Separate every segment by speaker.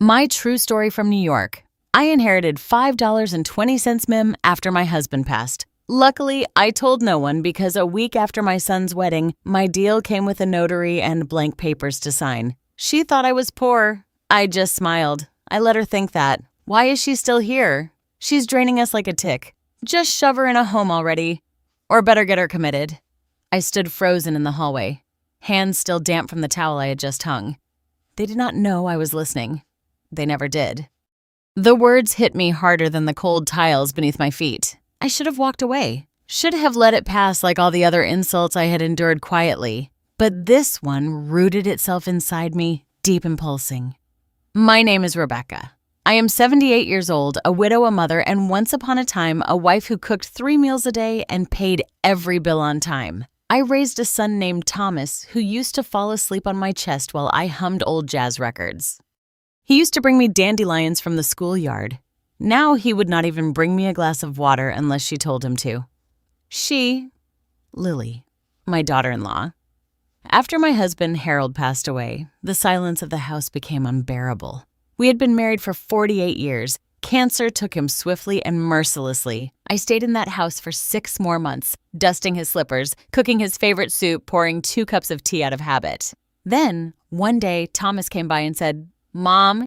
Speaker 1: My true story from New York. I inherited $5.20 mem after my husband passed. Luckily, I told no one because a week after my son's wedding, my deal came with a notary and blank papers to sign. She thought I was poor. I just smiled. I let her think that. Why is she still here? She's draining us like a tick. Just shove her in a home already. Or better get her committed. I stood frozen in the hallway, hands still damp from the towel I had just hung. They did not know I was listening. They never did. The words hit me harder than the cold tiles beneath my feet. I should have walked away. Should have let it pass like all the other insults I had endured quietly. But this one rooted itself inside me, deep and pulsing. My name is Rebecca. I am 78 years old, a widow, a mother, and once upon a time, a wife who cooked 3 meals a day and paid every bill on time. I raised a son named Thomas who used to fall asleep on my chest while I hummed old jazz records. He used to bring me dandelions from the schoolyard. Now he would not even bring me a glass of water unless she told him to. She, Lily, my daughter-in-law. After my husband, Harold, passed away, the silence of the house became unbearable. We had been married for 48 years. Cancer took him swiftly and mercilessly. I stayed in that house for 6 more months, dusting his slippers, cooking his favorite soup, pouring 2 cups of tea out of habit. Then, one day, Thomas came by and said, "Mom,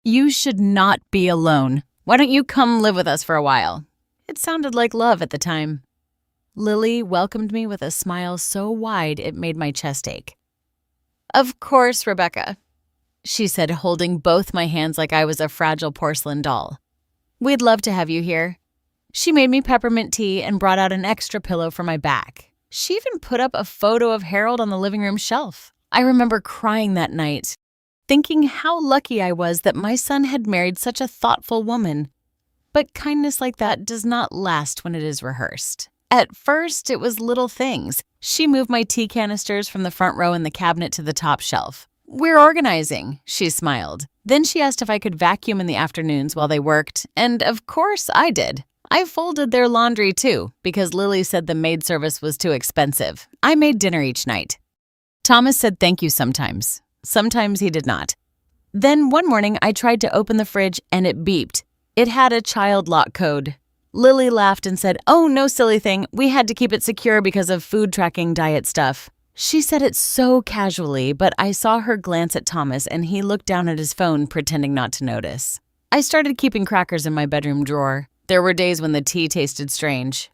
Speaker 1: you should not be alone. Why don't you come live with us for a while?" It sounded like love at the time. Lily welcomed me with a smile so wide it made my chest ache. "Of course, Rebecca," she said, holding both my hands like I was a fragile porcelain doll. "We'd love to have you here." She made me peppermint tea and brought out an extra pillow for my back. She even put up a photo of Harold on the living room shelf. I remember crying that night, thinking how lucky I was that my son had married such a thoughtful woman. But kindness like that does not last when it is rehearsed. At first, it was little things. She moved my tea canisters from the front row in the cabinet to the top shelf. "We're organizing," she smiled. Then she asked if I could vacuum in the afternoons while they worked, and of course I did. I folded their laundry too, because Lily said the maid service was too expensive. I made dinner each night. Thomas said thank you sometimes. Sometimes he did not. Then one morning I tried to open the fridge and it beeped. It had a child lock code. Lily laughed and said, "Oh, no silly thing. We had to keep it secure because of food tracking diet stuff." She said it so casually, but I saw her glance at Thomas and he looked down at his phone, pretending not to notice. I started keeping crackers in my bedroom drawer. There were days when the tea tasted strange.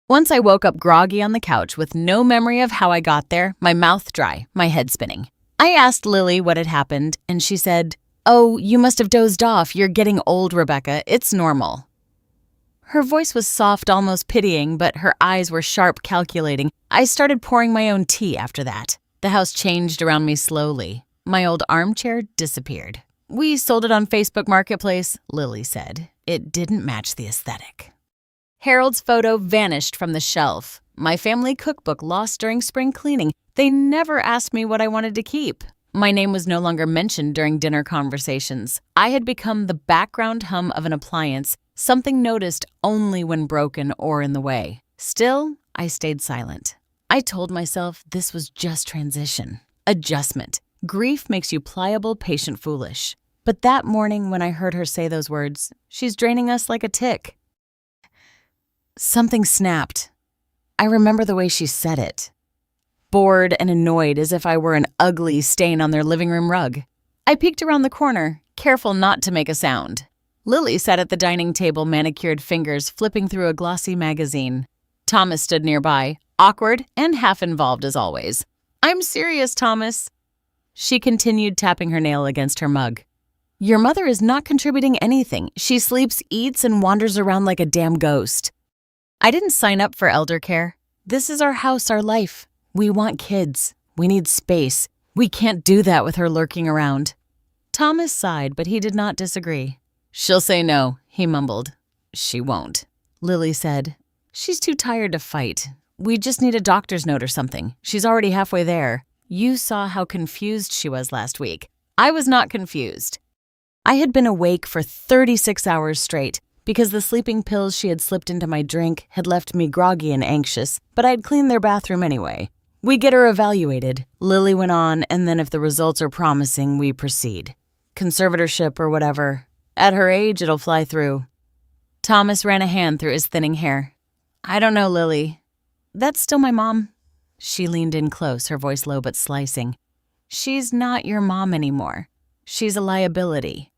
Speaker 1: Once I woke up groggy on the couch with no memory of how I got there, my mouth dry, my head spinning. I asked Lily what had happened, and she said, "Oh, you must have dozed off. You're getting old, Rebecca. It's normal." Her voice was soft, almost pitying, but her eyes were sharp, calculating. I started pouring my own tea after that. The house changed around me slowly. My old armchair disappeared. "We sold it on Facebook Marketplace," Lily said. It didn't match the aesthetic. Harold's photo vanished from the shelf. My family cookbook lost during spring cleaning. They never asked me what I wanted to keep. My name was no longer mentioned during dinner conversations. I had become the background hum of an appliance, something noticed only when broken or in the way. Still, I stayed silent. I told myself this was just transition, adjustment. Grief makes you pliable, patient, foolish. But that morning when I heard her say those words, "She's draining us like a tick," something snapped. I remember the way she said it. Bored and annoyed, as if I were an ugly stain on their living room rug. I peeked around the corner, careful not to make a sound. Lily sat at the dining table, manicured fingers flipping through a glossy magazine. Thomas stood nearby, awkward and half-involved as always. "I'm serious, Thomas." She continued tapping her nail against her mug. "Your mother is not contributing anything. She sleeps, eats, and wanders around like a damn ghost." I didn't sign up for elder care. This is our house, our life. We want kids. We need space. We can't do that with her lurking around. Thomas sighed, but he did not disagree. "She'll say no," he mumbled. "She won't," Lily said. "She's too tired to fight. We just need a doctor's note or something. She's already halfway there. You saw how confused she was last week. I was not confused. I had been awake for 36 hours straight because the sleeping pills she had slipped into my drink had left me groggy and anxious, but I'd cleaned their bathroom anyway. "We get her evaluated," Lily went on, "and then if the results are promising, we proceed." conservatorship or whatever. At her age, it'll fly through. Thomas ran a hand through his thinning hair. I don't know, Lily. That's still my mom. She leaned in close, her voice low but slicing. She's not your mom anymore. She's a liability.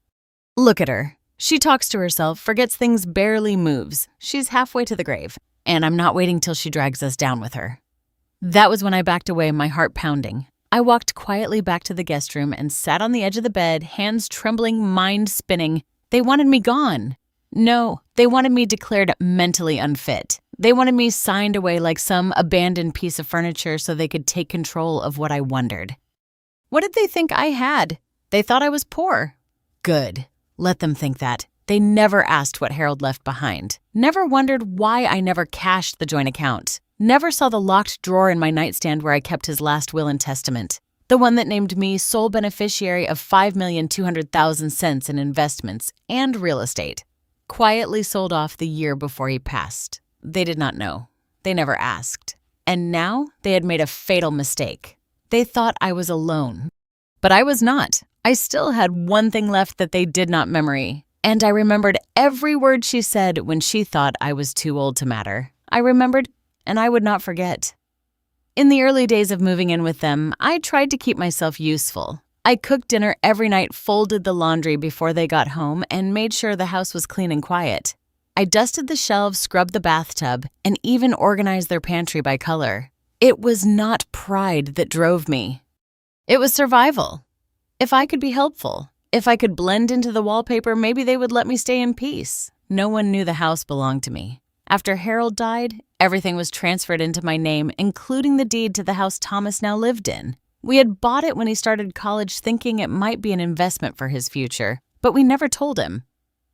Speaker 1: Look at her. She talks to herself, forgets things, barely moves. She's halfway to the grave, and I'm not waiting till she drags us down with her. That was when I backed away, my heart pounding. I walked quietly back to the guest room and sat on the edge of the bed, hands trembling, mind spinning. They wanted me gone. No, they wanted me declared mentally unfit. They wanted me signed away like some abandoned piece of furniture so they could take control of what I wondered. What did they think I had? They thought I was poor. Good. Let them think that. They never asked what Harold left behind. Never wondered why I never cashed the joint account. Never saw the locked drawer in my nightstand where I kept his last will and testament. The one that named me sole beneficiary of $5,200,000 in investments and real estate. Quietly sold off the year before he passed. They did not know. They never asked. And now they had made a fatal mistake. They thought I was alone. But I was not. I still had one thing left that they did not memory. And I remembered every word she said when she thought I was too old to matter. I remembered, and I would not forget. In the early days of moving in with them, I tried to keep myself useful. I cooked dinner every night, folded the laundry before they got home, and made sure the house was clean and quiet. I dusted the shelves, scrubbed the bathtub, and even organized their pantry by color. It was not pride that drove me. It was survival. If I could be helpful, if I could blend into the wallpaper, maybe they would let me stay in peace. No one knew the house belonged to me. After Harold died, everything was transferred into my name, including the deed to the house Thomas now lived in. We had bought it when he started college thinking it might be an investment for his future, but we never told him.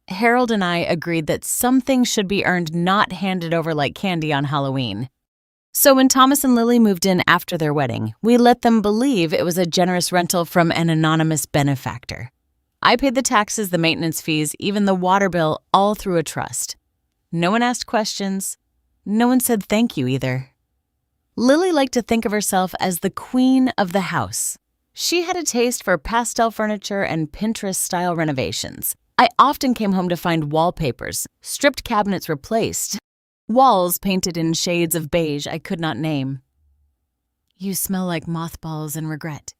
Speaker 1: Harold and I agreed that some things should be earned, not handed over like candy on Halloween. So when Thomas and Lily moved in after their wedding, we let them believe it was a generous rental from an anonymous benefactor. I paid the taxes, the maintenance fees, even the water bill, all through a trust. No one asked questions. No one said thank you either. Lily liked to think of herself as the queen of the house. She had a taste for pastel furniture and Pinterest-style renovations. I often came home to find wallpapers, stripped cabinets replaced, walls painted in shades of beige I could not name. You smell like mothballs and regret,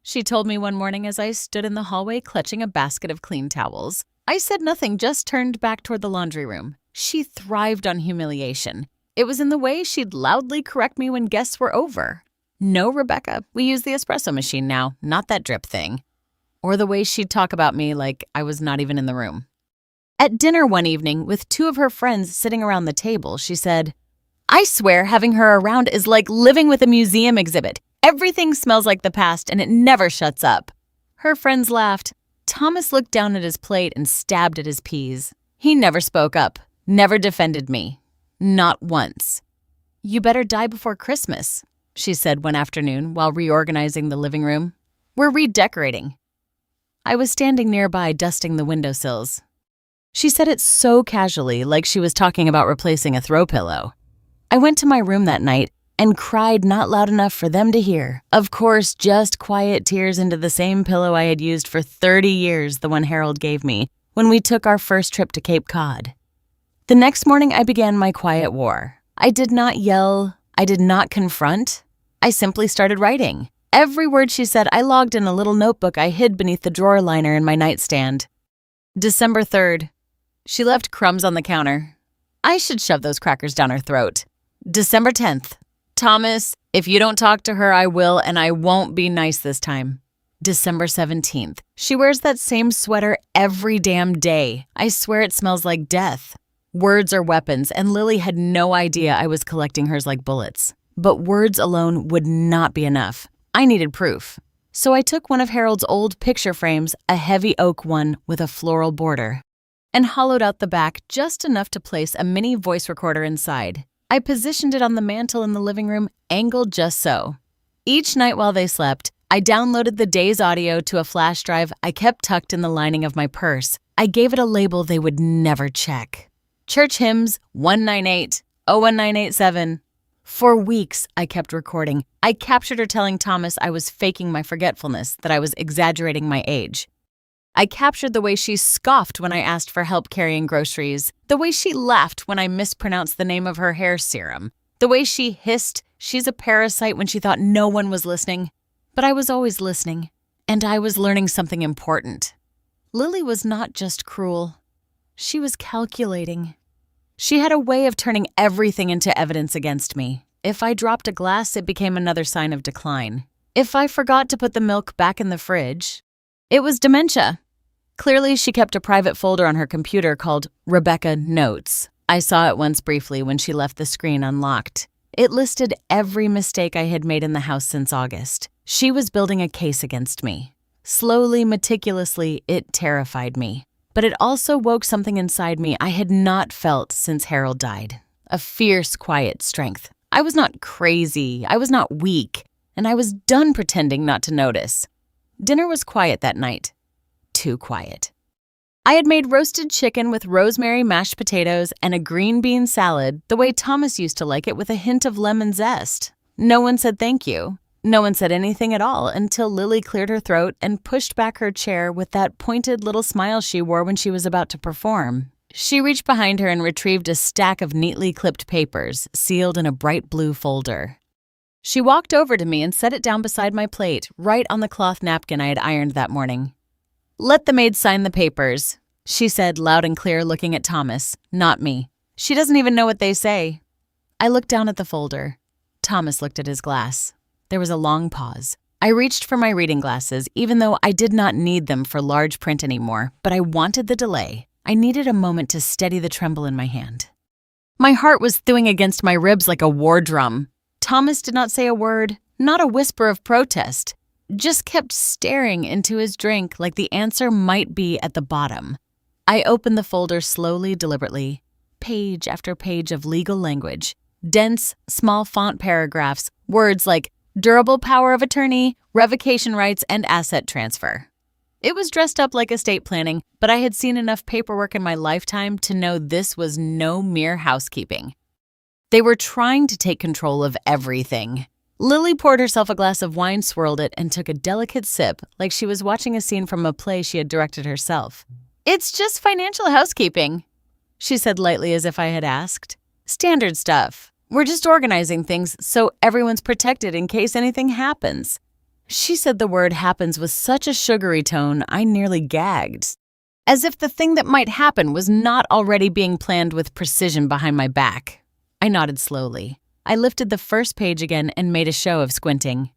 Speaker 1: she told me one morning as I stood in the hallway clutching a basket of clean towels. I said nothing, just turned back toward the laundry room. She thrived on humiliation. It was in the way she'd loudly correct me when guests were over. No, Rebecca, we use the espresso machine now, not that drip thing. Or the way she'd talk about me like I was not even in the room. At dinner one evening, with two of her friends sitting around the table, she said, I swear having her around is like living with a museum exhibit. Everything smells like the past and it never shuts up. Her friends laughed. Thomas looked down at his plate and stabbed at his peas. He never spoke up, never defended me. Not once. You better die before Christmas, she said one afternoon while reorganizing the living room. We're redecorating. I was standing nearby dusting the windowsills. She said it so casually, like she was talking about replacing a throw pillow. I went to my room that night and cried not loud enough for them to hear. Of course, just quiet tears into the same pillow I had used for 30 years, the one Harold gave me, when we took our first trip to Cape Cod. The next morning, I began my quiet war. I did not yell. I did not confront. I simply started writing. Every word she said, I logged in a little notebook I hid beneath the drawer liner in my nightstand. December 3rd. She left crumbs on the counter. I should shove those crackers down her throat. December 10th. Thomas, if you don't talk to her, I will, and I won't be nice this time. December 17th. She wears that same sweater every damn day. I swear it smells like death. Words are weapons, and Lily had no idea I was collecting hers like bullets. But words alone would not be enough. I needed proof. So I took one of Harold's old picture frames, a heavy oak one with a floral border, and hollowed out the back just enough to place a mini voice recorder inside. I positioned it on the mantel in the living room, angled just so. Each night while they slept, I downloaded the day's audio to a flash drive I kept tucked in the lining of my purse. I gave it a label they would never check. Church hymns 198, 01987. For weeks, I kept recording. I captured her telling Thomas I was faking my forgetfulness, that I was exaggerating my age. I captured the way she scoffed when I asked for help carrying groceries, the way she laughed when I mispronounced the name of her hair serum, the way she hissed she's a parasite when she thought no one was listening. But I was always listening, and I was learning something important. Lily was not just cruel. She was calculating. She had a way of turning everything into evidence against me. If I dropped a glass, it became another sign of decline. If I forgot to put the milk back in the fridge, it was dementia. Clearly, she kept a private folder on her computer called Rebecca Notes. I saw it once briefly when she left the screen unlocked. It listed every mistake I had made in the house since August. She was building a case against me. Slowly, meticulously, it terrified me. But it also woke something inside me I had not felt since Harold died. A fierce, quiet strength. I was not crazy. I was not weak. And I was done pretending not to notice. Dinner was quiet that night. Too quiet. I had made roasted chicken with rosemary mashed potatoes and a green bean salad the way Thomas used to like it with a hint of lemon zest. No one said thank you. No one said anything at all until Lily cleared her throat and pushed back her chair with that pointed little smile she wore when she was about to perform. She reached behind her and retrieved a stack of neatly clipped papers, sealed in a bright blue folder. She walked over to me and set it down beside my plate, right on the cloth napkin I had ironed that morning. "Let the maid sign the papers," she said loud and clear, looking at Thomas, not me. "She doesn't even know what they say." I looked down at the folder. Thomas looked at his glass. There was a long pause. I reached for my reading glasses, even though I did not need them for large print anymore, but I wanted the delay. I needed a moment to steady the tremble in my hand. My heart was thewing against my ribs like a war drum. Thomas did not say a word, not a whisper of protest. Just kept staring into his drink like the answer might be at the bottom. I opened the folder slowly, deliberately. Page after page of legal language. Dense, small font paragraphs, words like durable power of attorney, revocation rights, and asset transfer. It was dressed up like estate planning, but I had seen enough paperwork in my lifetime to know this was no mere housekeeping. They were trying to take control of everything. Lily poured herself a glass of wine, swirled it, and took a delicate sip like she was watching a scene from a play she had directed herself. "It's just financial housekeeping," she said lightly as if I had asked. "Standard stuff. We're just organizing things so everyone's protected in case anything happens." She said the word happens with such a sugary tone I nearly gagged, as if the thing that might happen was not already being planned with precision behind my back. I nodded slowly. I lifted the first page again and made a show of squinting.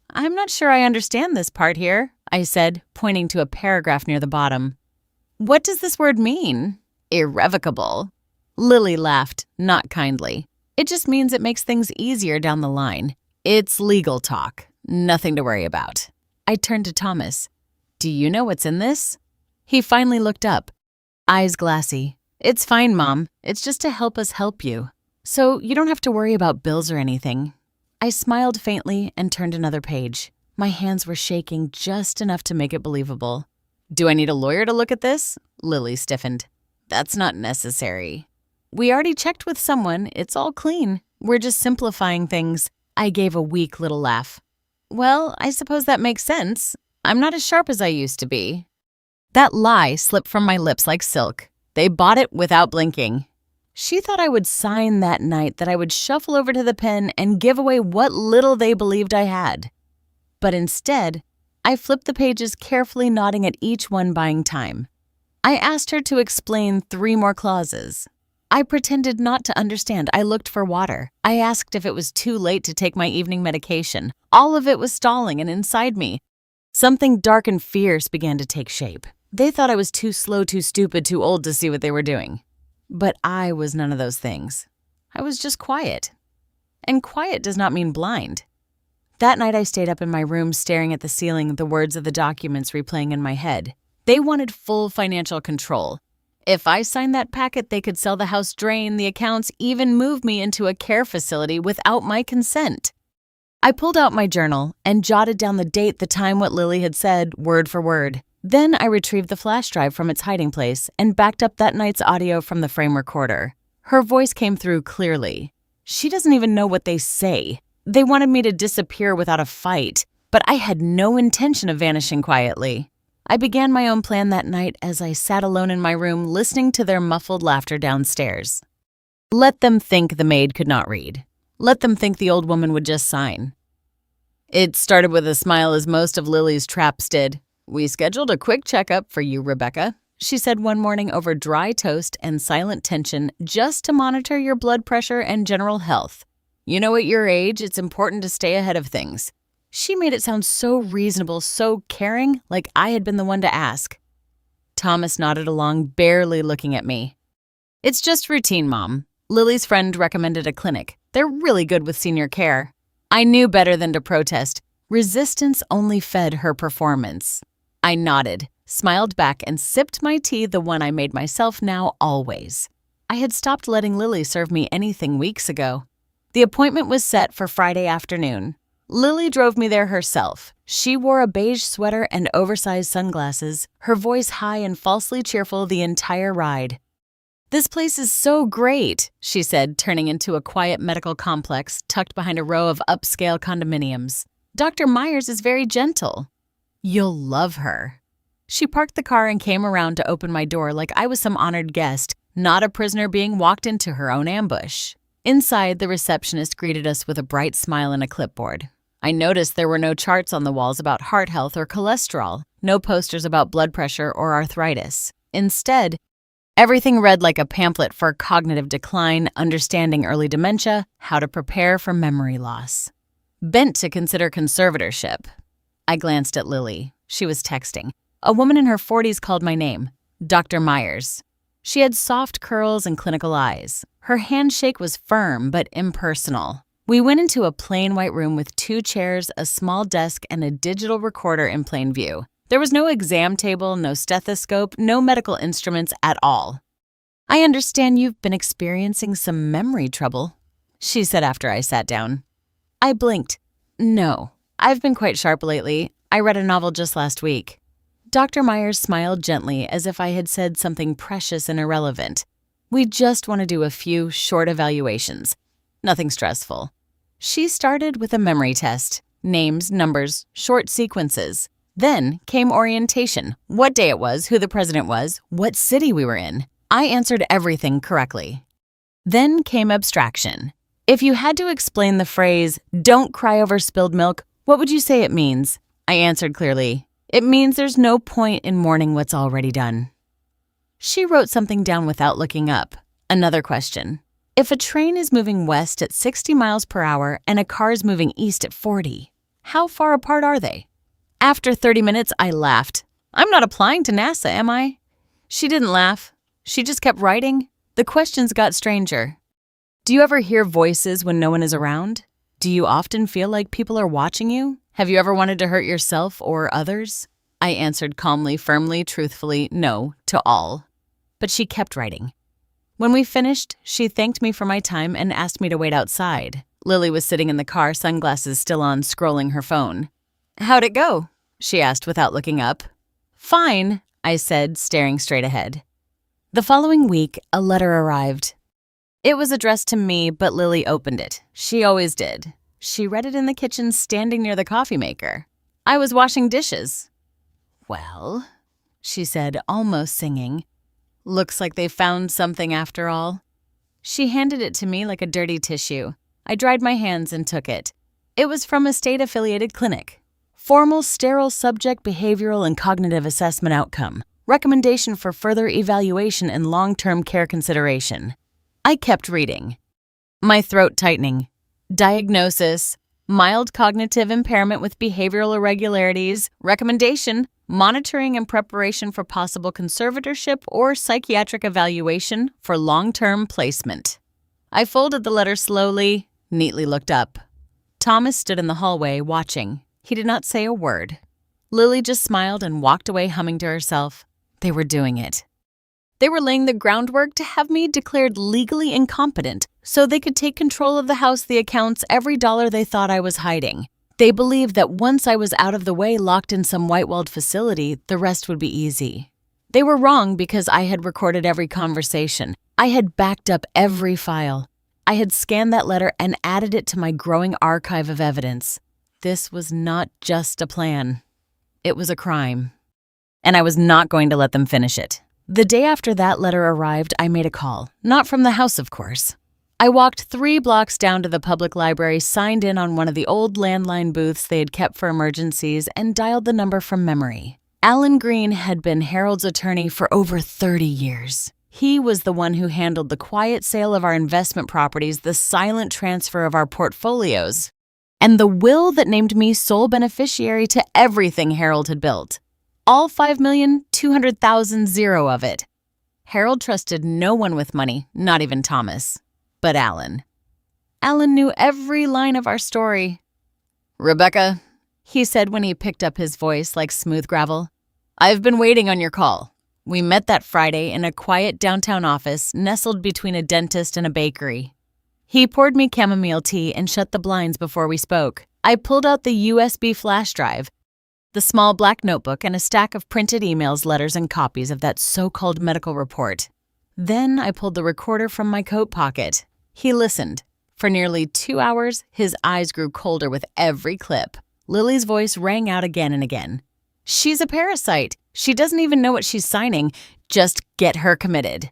Speaker 1: "I'm not sure I understand this part here," I said, pointing to a paragraph near the bottom. "What does this word mean?" "Irrevocable." Lily laughed, not kindly. "It just means it makes things easier down the line. It's legal talk. Nothing to worry about." I turned to Thomas. "Do you know what's in this?" He finally looked up, eyes glassy. "It's fine, Mom. It's just to help us help you. So you don't have to worry about bills or anything." I smiled faintly and turned another page. My hands were shaking just enough to make it believable. "Do I need a lawyer to look at this?" Lily stiffened. "That's not necessary. We already checked with someone. It's all clean. We're just simplifying things." I gave a weak little laugh. "Well, I suppose that makes sense. I'm not as sharp as I used to be." That lie slipped from my lips like silk. They bought it without blinking. She thought I would sign that night, that I would shuffle over to the pen and give away what little they believed I had. But instead, I flipped the pages, carefully nodding at each one, buying time. I asked her to explain 3 more clauses. I pretended not to understand. I looked for water. I asked if it was too late to take my evening medication. All of it was stalling, and inside me, something dark and fierce began to take shape. They thought I was too slow, too stupid, too old to see what they were doing. But I was none of those things. I was just quiet. And quiet does not mean blind. That night I stayed up in my room staring at the ceiling, the words of the documents replaying in my head. They wanted full financial control. If I signed that packet, they could sell the house, drain the accounts, even move me into a care facility without my consent. I pulled out my journal and jotted down the date, the time, what Lily had said, word for word. Then I retrieved the flash drive from its hiding place and backed up that night's audio from the frame recorder. Her voice came through clearly. "She doesn't even know what they say. They wanted me to disappear without a fight, but I had no intention of vanishing quietly. I began my own plan that night as I sat alone in my room listening to their muffled laughter downstairs. Let them think the maid could not read. Let them think the old woman would just sign. It started with a smile as most of Lily's traps did. "We scheduled a quick checkup for you, Rebecca," she said one morning over dry toast and silent tension, "just to monitor your blood pressure and general health. You know, at your age, it's important to stay ahead of things." She made it sound so reasonable, so caring, like I had been the one to ask. Thomas nodded along, barely looking at me. "It's just routine, Mom. Lily's friend recommended a clinic. They're really good with senior care." I knew better than to protest. Resistance only fed her performance. I nodded, smiled back, and sipped my tea, the one I made myself now always. I had stopped letting Lily serve me anything weeks ago. The appointment was set for Friday afternoon. Lily drove me there herself. She wore a beige sweater and oversized sunglasses, her voice high and falsely cheerful the entire ride. "This place is so great," she said, turning into a quiet medical complex tucked behind a row of upscale condominiums. "Dr. Myers is very gentle. You'll love her." She parked the car and came around to open my door like I was some honored guest, not a prisoner being walked into her own ambush. Inside, the receptionist greeted us with a bright smile and a clipboard. I noticed there were no charts on the walls about heart health or cholesterol, no posters about blood pressure or arthritis. Instead, everything read like a pamphlet for cognitive decline, understanding early dementia, how to prepare for memory loss. Bent to consider conservatorship. I glanced at Lily. She was texting. A woman in her 40s called my name, Dr. Myers. She had soft curls and clinical eyes. Her handshake was firm but impersonal. We went into a plain white room with 2 chairs, a small desk, and a digital recorder in plain view. There was no exam table, no stethoscope, no medical instruments at all. "I understand you've been experiencing some memory trouble," she said after I sat down. I blinked. "No, I've been quite sharp lately. I read a novel just last week." Dr. Myers smiled gently as if I had said something precious and irrelevant. "We just want to do a few short evaluations. Nothing stressful." She started with a memory test. Names, numbers, short sequences. Then came orientation, what day it was, who the president was, what city we were in. I answered everything correctly. Then came abstraction. If you had to explain the phrase, "don't cry over spilled milk," what would you say it means? I answered clearly. It means there's no point in mourning what's already done. She wrote something down without looking up. Another question. If a train is moving west at 60 miles per hour and a car is moving east at 40, how far apart are they? After 30 minutes, I laughed. "I'm not applying to NASA, am I?" She didn't laugh. She just kept writing. The questions got stranger. Do you ever hear voices when no one is around? Do you often feel like people are watching you? Have you ever wanted to hurt yourself or others? I answered calmly, firmly, truthfully, no to all. But she kept writing. When we finished, she thanked me for my time and asked me to wait outside. Lily was sitting in the car, sunglasses still on, scrolling her phone. "How'd it go?" she asked without looking up. "Fine," I said, staring straight ahead. The following week, a letter arrived. It was addressed to me, but Lily opened it. She always did. She read it in the kitchen, standing near the coffee maker. I was washing dishes. "Well," she said, almost singing. "Looks like they found something after all." She handed it to me like a dirty tissue. I dried my hands and took it. It was from a state-affiliated clinic. Formal sterile subject behavioral and cognitive assessment outcome. Recommendation for further evaluation and long-term care consideration. I kept reading. My throat tightening. Diagnosis: mild cognitive impairment with behavioral irregularities. Recommendation: monitoring and preparation for possible conservatorship or psychiatric evaluation for long-term placement. I folded the letter slowly, neatly looked up. Thomas stood in the hallway, watching. He did not say a word. Lily just smiled and walked away humming to herself. They were doing it. They were laying the groundwork to have me declared legally incompetent so they could take control of the house, the accounts, every dollar they thought I was hiding. They believed that once I was out of the way, locked in some white-walled facility, the rest would be easy. They were wrong because I had recorded every conversation. I had backed up every file. I had scanned that letter and added it to my growing archive of evidence. This was not just a plan. It was a crime. and I was not going to let them finish it. The day after that letter arrived, I made a call. Not from the house, of course. I walked 3 blocks down to the public library, signed in on one of the old landline booths they had kept for emergencies, and dialed the number from memory. Alan Green had been Harold's attorney for over 30 years. He was the one who handled the quiet sale of our investment properties, the silent transfer of our portfolios, and the will that named me sole beneficiary to everything Harold had built. All $5,200,000 of it. Harold trusted no one with money, not even Thomas. But Alan. Alan knew every line of our story. "Rebecca," he said when he picked up his voice like smooth gravel, "I've been waiting on your call. We met that Friday in a quiet downtown office nestled between a dentist and a bakery. He poured me chamomile tea and shut the blinds before we spoke. I pulled out the USB flash drive, the small black notebook, and a stack of printed emails, letters, and copies of that so-called medical report. Then I pulled the recorder from my coat pocket. He listened. For nearly 2 hours, his eyes grew colder with every clip. Lily's voice rang out again and again. "She's a parasite. She doesn't even know what she's signing. Just get her committed."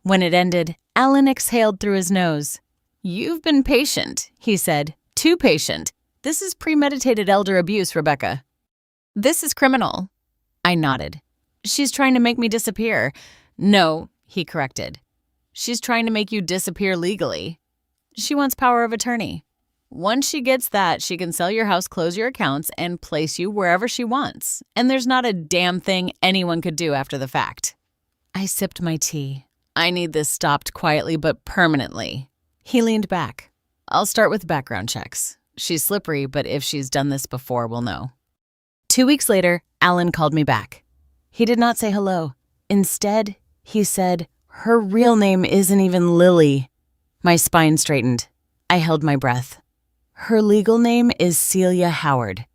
Speaker 1: When it ended, Alan exhaled through his nose. "You've been patient," he said. "Too patient. This is premeditated elder abuse, Rebecca." "This is criminal." I nodded. "She's trying to make me disappear." "No," he corrected. "She's trying to make you disappear legally. She wants power of attorney. Once she gets that, she can sell your house, close your accounts, and place you wherever she wants. And there's not a damn thing anyone could do after the fact." I sipped my tea. "I need this stopped quietly but permanently." He leaned back. "I'll start with background checks. She's slippery, but if she's done this before, we'll know." 2 weeks later, Alan called me back. He did not say hello. Instead, he said, "Her real name isn't even Lily." My spine straightened. I held my breath. "Her legal name is Celia Howard.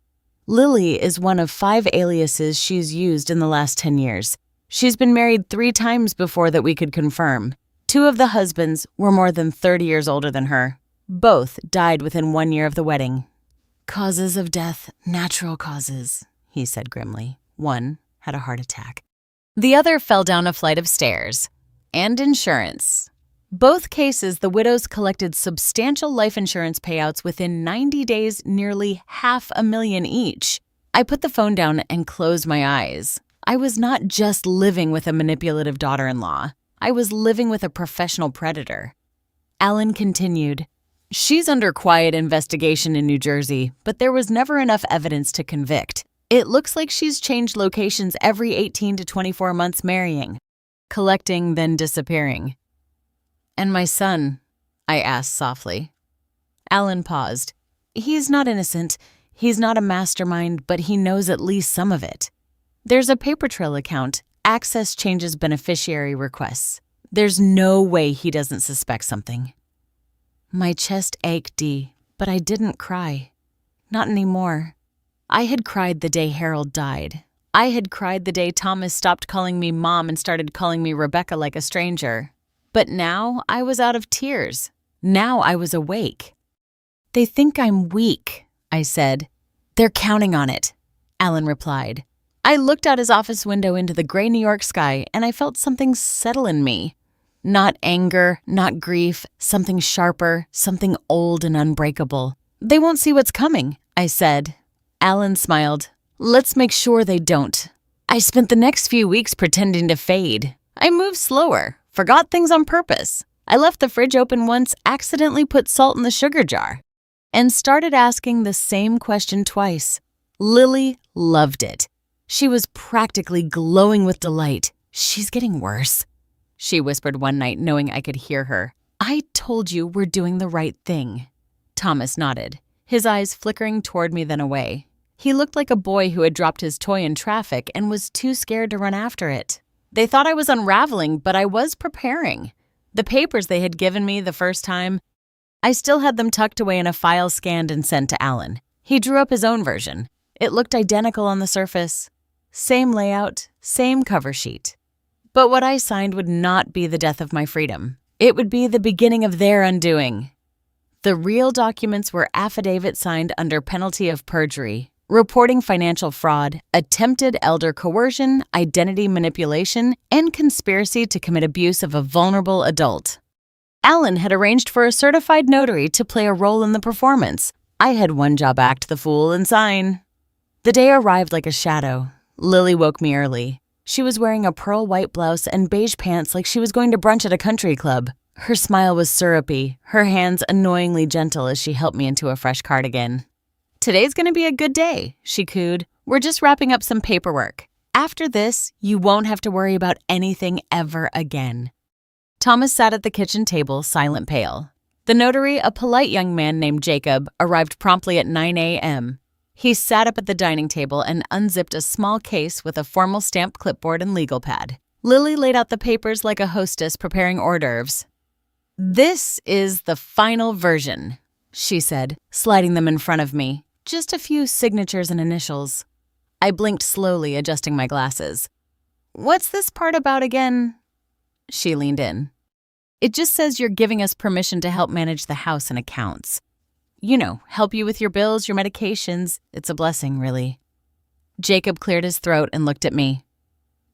Speaker 1: Lily is one of 5 aliases she's used in the last 10 years. She's been married 3 times before that we could confirm. 2 of the husbands were more than 30 years older than her. Both died within 1 year of the wedding." "Causes of death, natural causes," he said grimly. "One had a heart attack. The other fell down a flight of stairs. And insurance. Both cases, the widows collected substantial life insurance payouts within 90 days, nearly $500,000 each." I put the phone down and closed my eyes. I was not just living with a manipulative daughter-in-law. I was living with a professional predator. Alan continued, "She's under quiet investigation in New Jersey, but there was never enough evidence to convict. It looks like she's changed locations every 18 to 24 months marrying, collecting, then disappearing." "And my son?" I asked softly. Alan paused. "He's not innocent. He's not a mastermind, but he knows at least some of it. There's a paper trail account. Access changes beneficiary requests. There's no way he doesn't suspect something." My chest ached, but I didn't cry. Not anymore. I had cried the day Harold died. I had cried the day Thomas stopped calling me Mom and started calling me Rebecca like a stranger. But now I was out of tears. Now I was awake. "They think I'm weak," I said. "They're counting on it," Alan replied. I looked out his office window into the gray New York sky, and I felt something settle in me. Not anger, not grief, something sharper, something old and unbreakable. "They won't see what's coming," I said. Alan smiled. "Let's make sure they don't." I spent the next few weeks pretending to fade. I moved slower, forgot things on purpose. I left the fridge open once, accidentally put salt in the sugar jar, and started asking the same question twice. Lily loved it. She was practically glowing with delight. "She's getting worse," she whispered one night, knowing I could hear her. "I told you we're doing the right thing." Thomas nodded, his eyes flickering toward me then away. He looked like a boy who had dropped his toy in traffic and was too scared to run after it. They thought I was unraveling, but I was preparing. The papers they had given me the first time, I still had them tucked away in a file scanned and sent to Alan. He drew up his own version. It looked identical on the surface. Same layout, same cover sheet. But what I signed would not be the death of my freedom. It would be the beginning of their undoing. The real documents were affidavits signed under penalty of perjury, reporting financial fraud, attempted elder coercion, identity manipulation, and conspiracy to commit abuse of a vulnerable adult. Alan had arranged for a certified notary to play a role in the performance. I had one job: act the fool and sign. The day arrived like a shadow. Lily woke me early. She was wearing a pearl white blouse and beige pants like she was going to brunch at a country club. Her smile was syrupy, her hands annoyingly gentle as she helped me into a fresh cardigan. "Today's gonna be a good day," she cooed. "We're just wrapping up some paperwork. After this, you won't have to worry about anything ever again." Thomas sat at the kitchen table, silent pale. The notary, a polite young man named Jacob, arrived promptly at 9 a.m. He sat up at the dining table and unzipped a small case with a formal stamped clipboard and legal pad. Lily laid out the papers like a hostess preparing hors d'oeuvres. "This is the final version," she said, sliding them in front of me. Just a few signatures and initials. I blinked slowly, adjusting my glasses. "What's this part about again?" She leaned in. "It just says you're giving us permission to help manage the house and accounts. You know, help you with your bills, your medications. It's a blessing, really." Jacob cleared his throat and looked at me.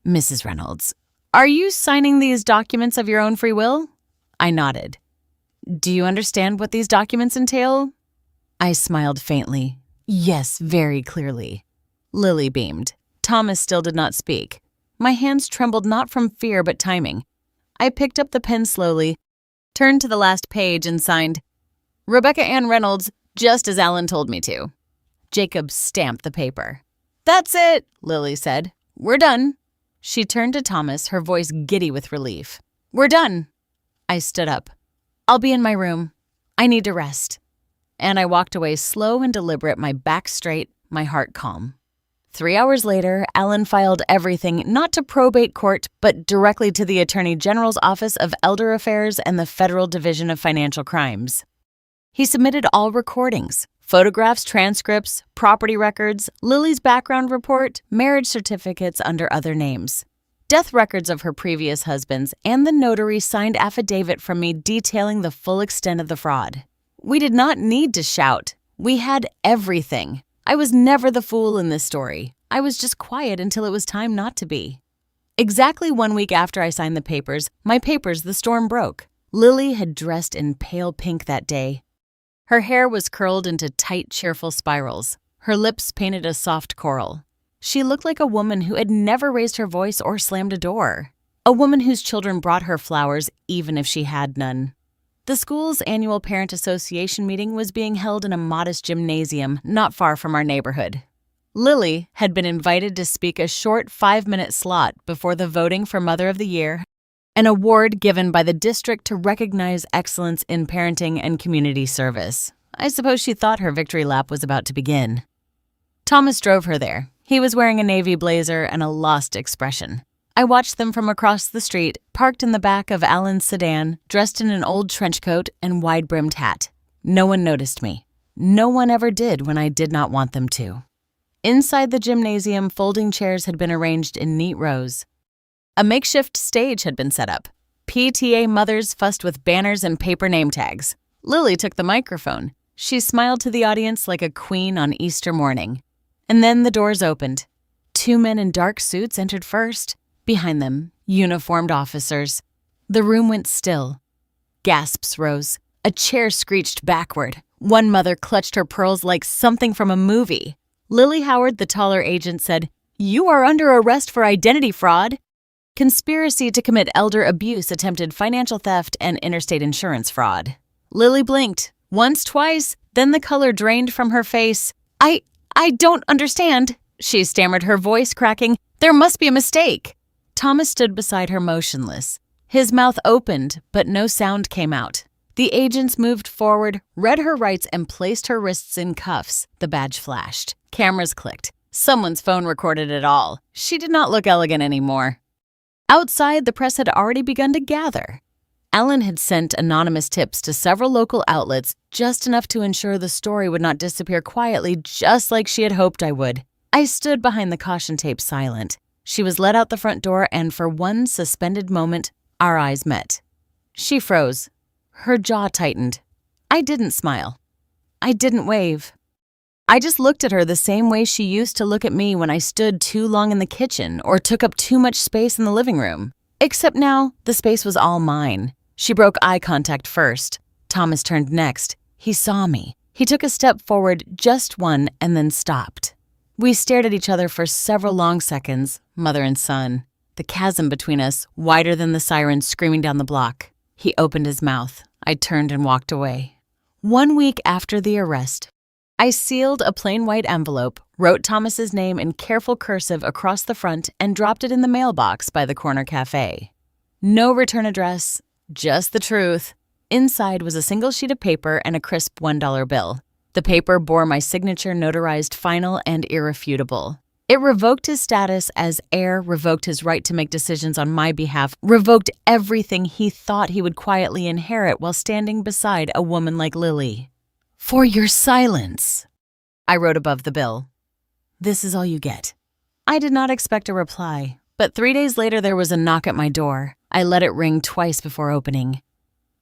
Speaker 1: "Mrs. Reynolds, are you signing these documents of your own free will?" I nodded. "Do you understand what these documents entail?" I smiled faintly. "Yes, very clearly." Lily beamed. Thomas still did not speak. My hands trembled not from fear but timing. I picked up the pen slowly, turned to the last page and signed, "Rebecca Ann Reynolds, just as Alan told me to." Jacob stamped the paper. "That's it," Lily said. "We're done." She turned to Thomas, her voice giddy with relief. "We're done." I stood up. "I'll be in my room. I need to rest." And I walked away slow and deliberate, my back straight, my heart calm. 3 hours later, Alan filed everything not to probate court, but directly to the Attorney General's Office of Elder Affairs and the Federal Division of Financial Crimes. He submitted all recordings, photographs, transcripts, property records, Lily's background report, marriage certificates under other names, death records of her previous husbands, and the notary signed affidavit from me detailing the full extent of the fraud. We did not need to shout. We had everything. I was never the fool in this story. I was just quiet until it was time not to be. Exactly 1 week after I signed the storm broke. Lily had dressed in pale pink that day. Her hair was curled into tight, cheerful spirals. Her lips painted a soft coral. She looked like a woman who had never raised her voice or slammed a door. A woman whose children brought her flowers even if she had none. The school's annual parent association meeting was being held in a modest gymnasium not far from our neighborhood. Lily had been invited to speak a short 5-minute slot before the voting for Mother of the Year, an award given by the district to recognize excellence in parenting and community service. I suppose she thought her victory lap was about to begin. Thomas drove her there. He was wearing a navy blazer and a lost expression. I watched them from across the street, parked in the back of Alan's sedan, dressed in an old trench coat and wide-brimmed hat. No one noticed me. No one ever did when I did not want them to. Inside the gymnasium, folding chairs had been arranged in neat rows. A makeshift stage had been set up. PTA mothers fussed with banners and paper name tags. Lily took the microphone. She smiled to the audience like a queen on Easter morning. And then the doors opened. 2 men in dark suits entered first. Behind them, uniformed officers. The room went still. Gasps rose. A chair screeched backward. One mother clutched her pearls like something from a movie. Lily Howard, the taller agent, said, "You are under arrest for identity fraud, conspiracy to commit elder abuse, attempted financial theft, and interstate insurance fraud." Lily blinked. Once, twice, then the color drained from her face. I don't understand," she stammered, her voice cracking. "There must be a mistake." Thomas stood beside her motionless. His mouth opened, but no sound came out. The agents moved forward, read her rights, and placed her wrists in cuffs. The badge flashed. Cameras clicked. Someone's phone recorded it all. She did not look elegant anymore. Outside, the press had already begun to gather. Alan had sent anonymous tips to several local outlets, just enough to ensure the story would not disappear quietly, just like she had hoped I would. I stood behind the caution tape silent. She was led out the front door, and for one suspended moment, our eyes met. She froze. Her jaw tightened. I didn't smile. I didn't wave. I just looked at her the same way she used to look at me when I stood too long in the kitchen or took up too much space in the living room. Except now, the space was all mine. She broke eye contact first. Thomas turned next. He saw me. He took a step forward, just one, and then stopped. We stared at each other for several long seconds, mother and son. The chasm between us, wider than the siren screaming down the block. He opened his mouth. I turned and walked away. 1 week after the arrest, I sealed a plain white envelope, wrote Thomas's name in careful cursive across the front, and dropped it in the mailbox by the corner cafe. No return address, just the truth. Inside was a single sheet of paper and a crisp $1 bill. The paper bore my signature notarized final and irrefutable. It revoked his status as heir, revoked his right to make decisions on my behalf, revoked everything he thought he would quietly inherit while standing beside a woman like Lily. "For your silence," I wrote above the bill. "This is all you get." I did not expect a reply, but 3 days later there was a knock at my door. I let it ring twice before opening.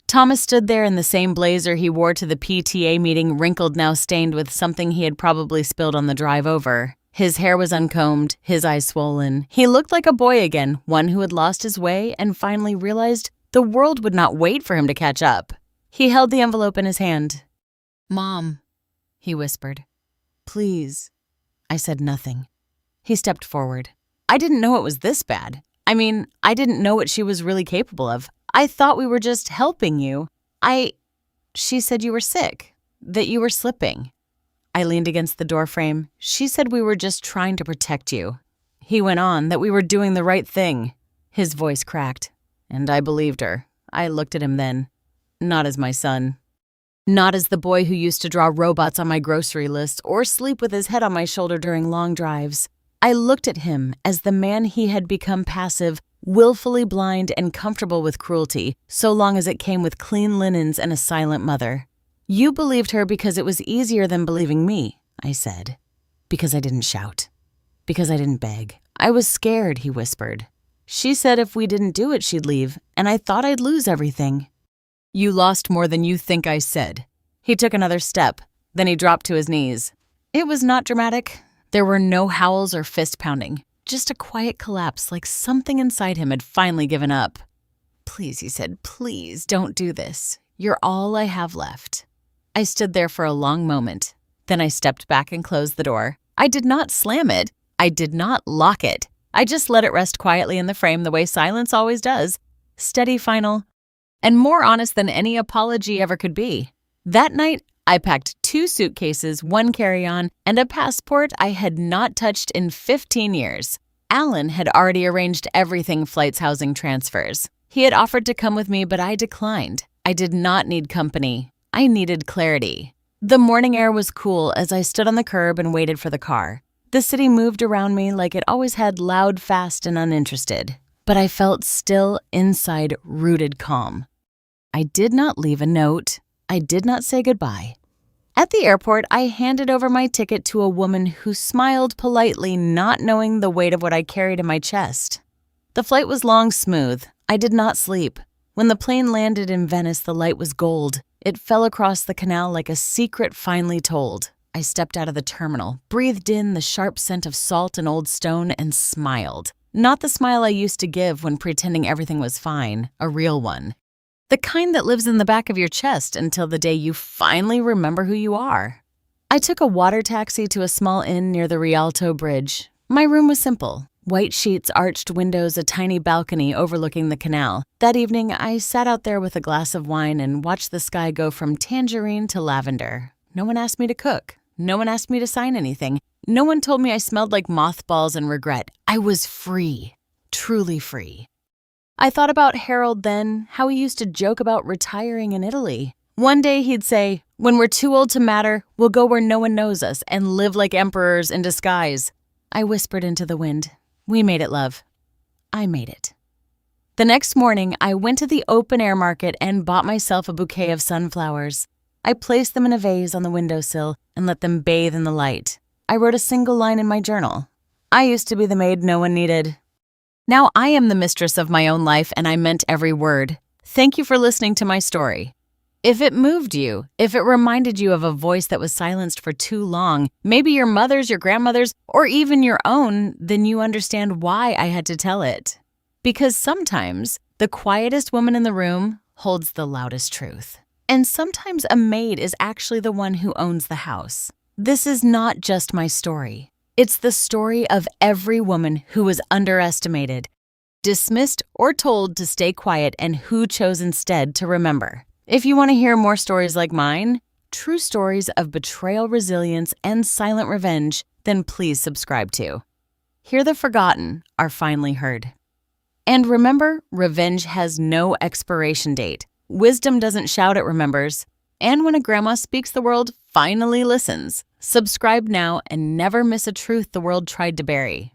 Speaker 1: Thomas stood there in the same blazer he wore to the PTA meeting, wrinkled, now stained with something he had probably spilled on the drive over. His hair was uncombed, his eyes swollen. He looked like a boy again, one who had lost his way and finally realized the world would not wait for him to catch up. He held the envelope in his hand. "Mom," he whispered. "Please." I said nothing. He stepped forward. I didn't know it was this bad. I didn't know what she was really capable of. I thought we were just helping you. She said you were sick, that you were slipping. I leaned against the doorframe. She said we were just trying to protect you. He went on that we were doing the right thing. His voice cracked, and I believed her. I looked at him then. Not as my son. Not as the boy who used to draw robots on my grocery list or sleep with his head on my shoulder during long drives. I looked at him as the man he had become, passive, willfully blind, and comfortable with cruelty, so long as it came with clean linens and a silent mother. "You believed her because it was easier than believing me," I said. "Because I didn't shout. Because I didn't beg. I was scared," he whispered. "She said if we didn't do it, she'd leave, and I thought I'd lose everything." "You lost more than you think I said." He took another step. Then he dropped to his knees. It was not dramatic. There were no howls or fist pounding. Just a quiet collapse, like something inside him had finally given up. "Please," he said, "please don't do this. You're all I have left." I stood there for a long moment. Then I stepped back and closed the door. I did not slam it. I did not lock it. I just let it rest quietly in the frame the way silence always does. Steady, final, and more honest than any apology ever could be. That night, I packed 2 suitcases, 1 carry-on, and a passport I had not touched in 15 years. Alan had already arranged everything: flights, housing, transfers. He had offered to come with me, but I declined. I did not need company. I needed clarity. The morning air was cool as I stood on the curb and waited for the car. The city moved around me like it always had, loud, fast, and uninterested. But I felt still, inside, rooted calm. I did not leave a note. I did not say goodbye. At the airport, I handed over my ticket to a woman who smiled politely, not knowing the weight of what I carried in my chest. The flight was long, smooth. I did not sleep. When the plane landed in Venice, the light was gold. It fell across the canal like a secret finely told. I stepped out of the terminal, breathed in the sharp scent of salt and old stone, and smiled. Not the smile I used to give when pretending everything was fine, a real one. The kind that lives in the back of your chest until the day you finally remember who you are. I took a water taxi to a small inn near the Rialto Bridge. My room was simple. White sheets, arched windows, a tiny balcony overlooking the canal. That evening, I sat out there with a glass of wine and watched the sky go from tangerine to lavender. No one asked me to cook. No one asked me to sign anything. No one told me I smelled like mothballs and regret. I was free. Truly free. I thought about Harold then, how he used to joke about retiring in Italy. One day he'd say, "When we're too old to matter, we'll go where no one knows us and live like emperors in disguise." I whispered into the wind. We made it, love. I made it. The next morning, I went to the open-air market and bought myself a bouquet of sunflowers. I placed them in a vase on the windowsill and let them bathe in the light. I wrote a single line in my journal. I used to be the maid no one needed. Now I am the mistress of my own life, and I meant every word. Thank you for listening to my story. If it moved you, if it reminded you of a voice that was silenced for too long, maybe your mother's, your grandmother's, or even your own, then you understand why I had to tell it. Because sometimes the quietest woman in the room holds the loudest truth. And sometimes a maid is actually the one who owns the house. This is not just my story. It's the story of every woman who was underestimated, dismissed, or told to stay quiet, and who chose instead to remember. If you want to hear more stories like mine, true stories of betrayal, resilience, and silent revenge, then please subscribe to Hear the Forgotten Are Finally Heard. And remember, revenge has no expiration date. Wisdom doesn't shout, it remembers. And when a grandma speaks, the world finally listens. Subscribe now and never miss a truth the world tried to bury.